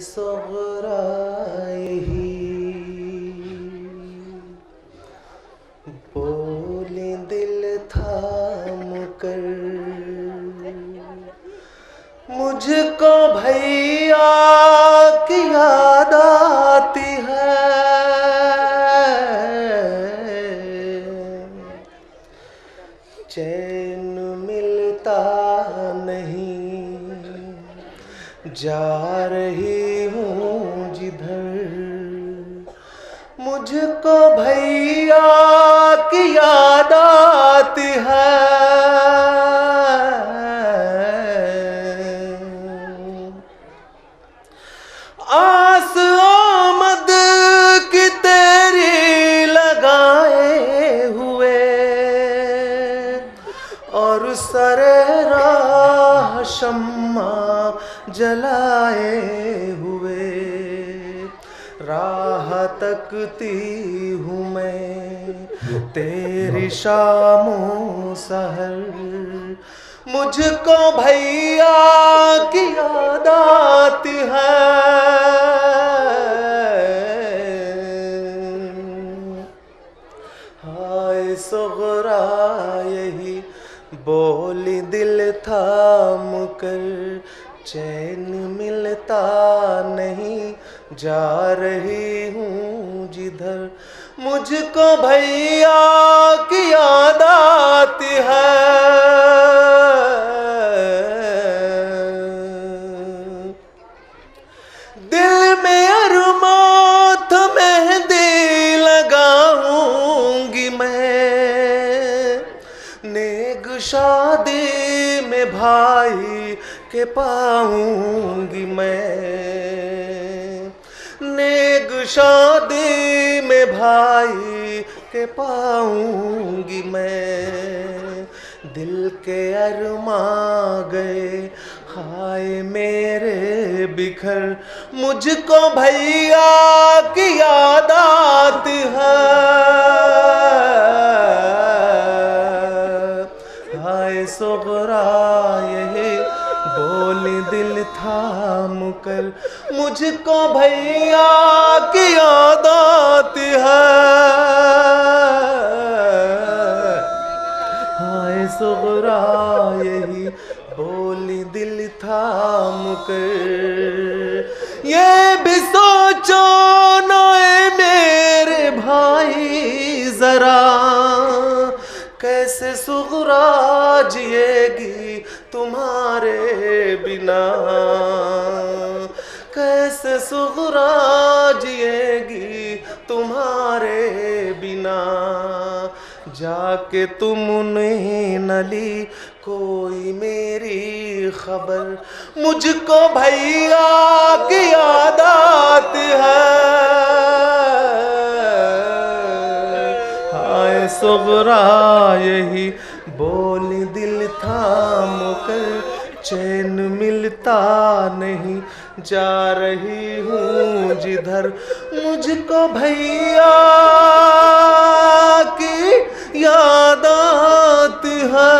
सोहरा यही बोले दिल थाम कर, मुझको भैया की याद आती है। चैन मिलता नहीं, जा रही हूँ जिधर, मुझको भैया की याद आती है। आस आमद की तेरी लगाए हुए और सरे राह शम्मा जलाए हुए, राह तकती हूँ मैं तेरी शामों सहर, मुझको भैया की याद आती है। हाय सोहरा यही बोली दिल थाम कर, चैन मिलता नहीं, जा रही हूँ जिधर, मुझको भैया की याद आती है। दिल में अरमां तो मेहंदी लगाऊंगी मैं, नेग शादी में भाई के पाऊंगी मैं, नेग शादी में भाई के पाऊंगी मैं। दिल के अरमां गए हाय मेरे बिखर, मुझको भैया की याद आती है। हाय सोहरा यही बोली दिल थाम कर, मुझको भैया की याद आती है। हाय सोहरा यही बोली दिल थाम कर, ये भी सोचो नए मेरे भाई जरा, कैसे सुगरा जिएगी तुम्हारे बिना, कैसे सुगरा जिएगी तुम्हारे बिना। जाके तुमने न ली कोई मेरी खबर, मुझको भैया की याद आती है। हाय सोहरा यही बोली दिल थाम कर, चैन मिलता नहीं, जा रही हूँ जिधर, मुझको भैया की याद आती है।